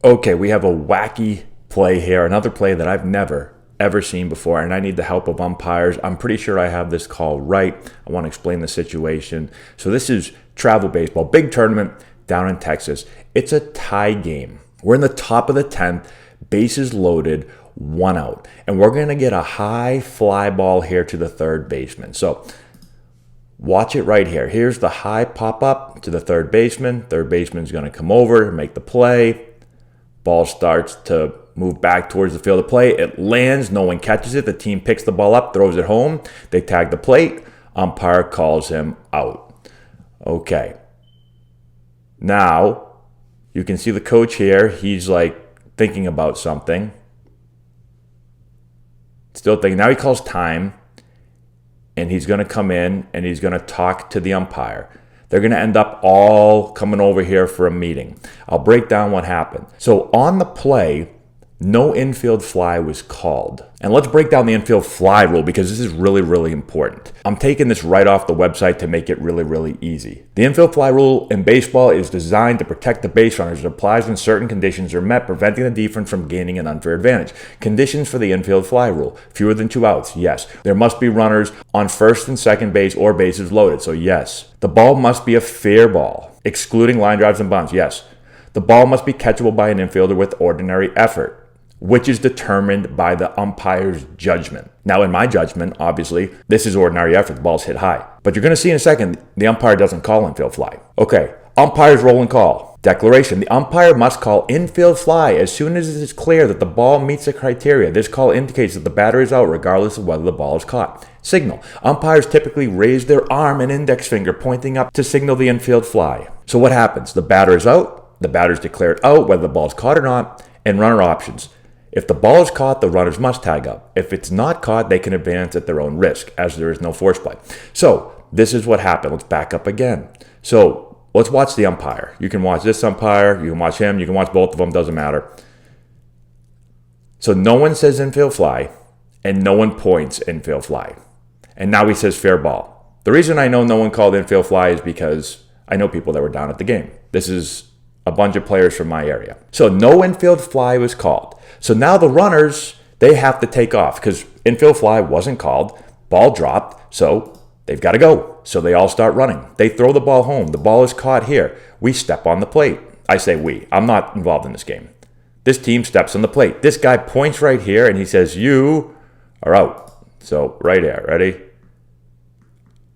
Okay, we have a wacky play here, another play that I've never, ever seen before, and I need the help of umpires. I'm pretty sure I have this call right. I want to explain the situation. So this is travel baseball, big tournament down in Texas. It's a tie game. We're in the top of the 10th, bases loaded, 1 out. And we're going to get a high fly ball here to the third baseman. So watch it right here. Here's the high pop up to the third baseman. Third baseman's going to come over, make the play. Ball starts to move back towards the field of play. It lands. No one catches it. The team picks the ball up, throws it home. They tag the plate. Umpire calls him out. Okay. Now, you can see the coach here. He's like thinking about something. Still thinking. Now he calls time. And he's going to come in and he's going to talk to the umpire. They're going to end up all coming over here for a meeting. I'll break down what happened. So on the play, no infield fly was called. And let's break down the infield fly rule because this is really, really important. I'm taking this right off the website to make it really, really easy. The infield fly rule in baseball is designed to protect the base runners. It applies when certain conditions are met, preventing the defense from gaining an unfair advantage. Conditions for the infield fly rule: fewer than 2 outs, yes. There must be runners on first and second base or bases loaded, so yes. The ball must be a fair ball, excluding line drives and bunts, yes. The ball must be catchable by an infielder with ordinary effort, which is determined by the umpire's judgment. Now, in my judgment, obviously, this is ordinary effort. The ball's hit high. But you're going to see in a second, the umpire doesn't call infield fly. Okay, umpire's roll and call. Declaration: the umpire must call infield fly as soon as it is clear that the ball meets the criteria. This call indicates that the batter is out regardless of whether the ball is caught. Signal: umpires typically raise their arm and index finger pointing up to signal the infield fly. So what happens? The batter is out. The batter is declared out whether the ball is caught or not. And runner options: if the ball is caught, the runners must tag up. If it's not caught, they can advance at their own risk, as there is no force play. So this is what happened. Let's back up again. So let's watch the umpire. You can watch this umpire. You can watch him. You can watch both of them. Doesn't matter. So no one says infield fly, and no one points infield fly. And now he says fair ball. The reason I know no one called infield fly is because I know people that were down at the game. This is a bunch of players from my area. So no infield fly was called. So now the runners, they have to take off because infield fly wasn't called. Ball dropped, so they've got to go. So they all start running. They throw the ball home. The ball is caught here. We step on the plate. I say we. I'm not involved in this game. This team steps on the plate. This guy points right here and he says, you are out. So right there, ready?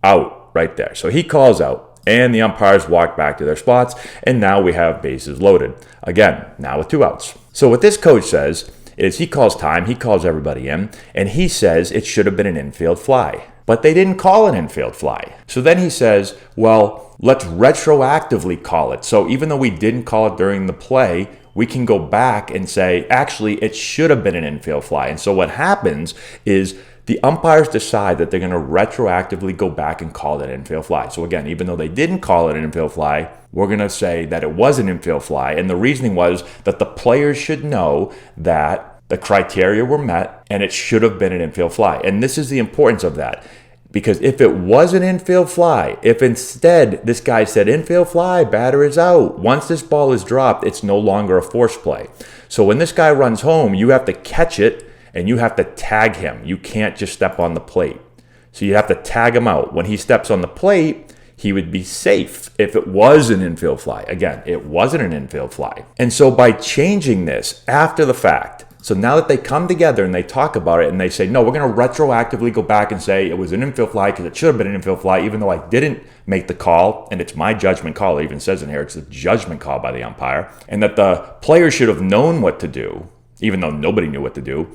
Out, right there. So he calls out. And the umpires walk back to their spots, and now we have bases loaded. Again, now with 2 outs. So what this coach says is he calls time, he calls everybody in, and he says it should have been an infield fly. But they didn't call an infield fly. So then he says, well, let's retroactively call it. So even though we didn't call it during the play, we can go back and say, actually, it should have been an infield fly. And so what happens is the umpires decide that they're going to retroactively go back and call it an infield fly. So again, even though they didn't call it an infield fly, we're going to say that it was an infield fly. And the reasoning was that the players should know that the criteria were met and it should have been an infield fly. And this is the importance of that. Because if it was an infield fly, if instead this guy said infield fly, batter is out, once this ball is dropped, it's no longer a force play. So when this guy runs home, you have to catch it and you have to tag him. You can't just step on the plate. So you have to tag him out. When he steps on the plate, he would be safe if it was an infield fly. Again, it wasn't an infield fly. And so by changing this after the fact, so now that they come together and they talk about it and they say, no, we're going to retroactively go back and say it was an infield fly because it should have been an infield fly, even though I didn't make the call, and it's my judgment call. It even says in here it's a judgment call by the umpire, and that the player should have known what to do, even though nobody knew what to do.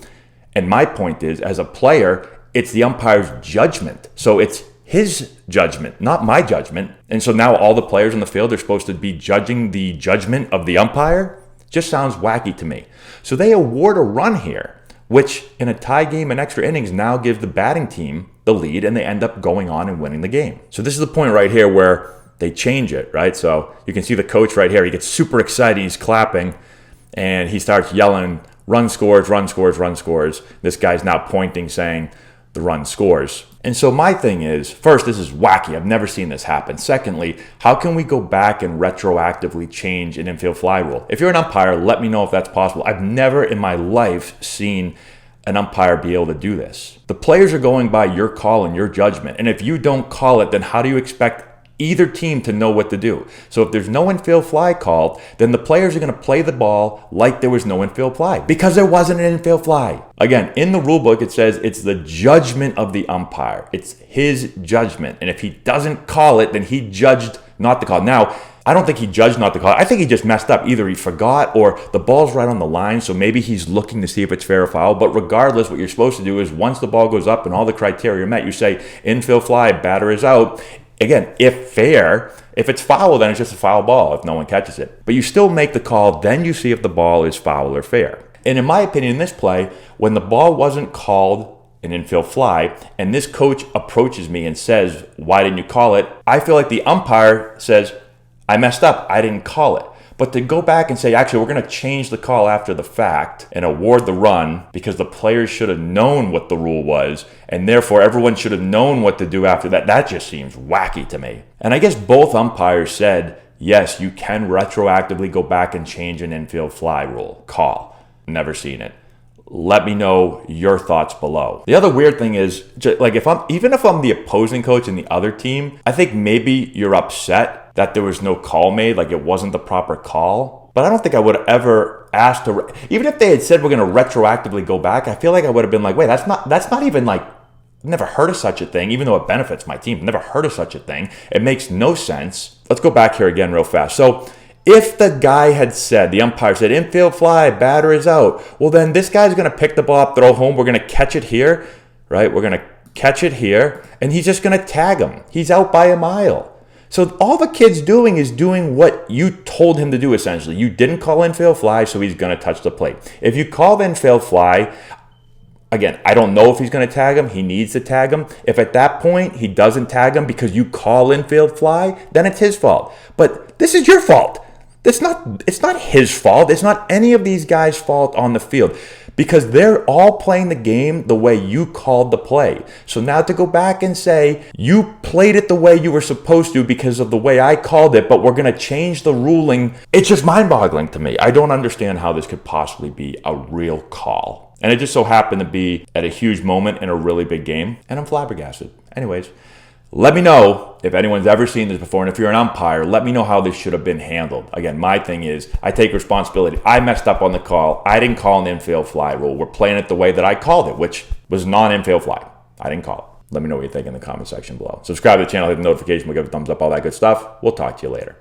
And my point is, as a player, it's the umpire's judgment. So it's his judgment, not my judgment. And so now all the players on the field are supposed to be judging the judgment of the umpire? Just sounds wacky to me. So they award a run here, which in a tie game and extra innings now gives the batting team the lead, and they end up going on and winning the game. So this is the point right here where they change it, right? So you can see the coach right here. He gets super excited. He's clapping, and he starts yelling, run scores, run scores, run scores. This guy's now pointing, saying, the run scores. And so my thing is, first, this is wacky. I've never seen this happen. Secondly, how can we go back and retroactively change an infield fly rule? If you're an umpire, let me know if that's possible. I've never in my life seen an umpire be able to do this. The players are going by your call and your judgment. And if you don't call it, then how do you expect either team to know what to do? So if there's no infield fly called, then the players are going to play the ball like there was no infield fly because there wasn't an infield fly. Again, in the rule book, it says it's the judgment of the umpire. It's his judgment. And if he doesn't call it, then he judged not to call it. Now, I don't think he judged not to call it. I think he just messed up. Either he forgot or the ball's right on the line, so maybe he's looking to see if it's fair or foul. But regardless, what you're supposed to do is once the ball goes up and all the criteria are met, you say infield fly, batter is out. Again, if fair, if it's foul, then it's just a foul ball if no one catches it. But you still make the call, then you see if the ball is foul or fair. And in my opinion, in this play, when the ball wasn't called an infield fly, and this coach approaches me and says, why didn't you call it? I feel like the umpire says, I messed up, I didn't call it. But to go back and say, actually, we're going to change the call after the fact and award the run because the players should have known what the rule was, and therefore everyone should have known what to do after that, that just seems wacky to me. And I guess both umpires said, yes, you can retroactively go back and change an infield fly rule. Call. Never seen it. Let me know your thoughts below. The other weird thing is, like, even if I'm the opposing coach and the other team, I think maybe you're upset that there was no call made, like it wasn't the proper call. But I don't think I would have ever asked to, even if they had said we're going to retroactively go back, I feel like I would have been like, wait, that's not even like, I've never heard of such a thing, even though it benefits my team. I've never heard of such a thing. It makes no sense. Let's go back here again real fast. So if the guy had said, the umpire said, infield fly, batter is out, well, then this guy's going to pick the ball up, throw home. We're going to catch it here, right? We're going to catch it here, and he's just going to tag him. He's out by a mile. So all the kid's doing is doing what you told him to do, essentially. You didn't call infield fly, so he's going to touch the plate. If you call infield fly, again, I don't know if he's going to tag him. He needs to tag him. If at that point he doesn't tag him because you call infield fly, then it's his fault. But this is your fault. It's not his fault. It's not any of these guys' fault on the field because they're all playing the game the way you called the play. So now to go back and say, you played it the way you were supposed to because of the way I called it, but we're going to change the ruling, it's just mind-boggling to me. I don't understand how this could possibly be a real call. And it just so happened to be at a huge moment in a really big game, and I'm flabbergasted. Anyways, let me know if anyone's ever seen this before, and if you're an umpire, let me know how this should have been handled. Again, my thing is, I take responsibility. I messed up on the call. I didn't call an infield fly rule. We're playing it the way that I called it, which was non-infield fly. I didn't call it. Let me know what you think in the comment section below. Subscribe to the channel, hit the notification, we'll give a thumbs up, all that good stuff. We'll talk to you later.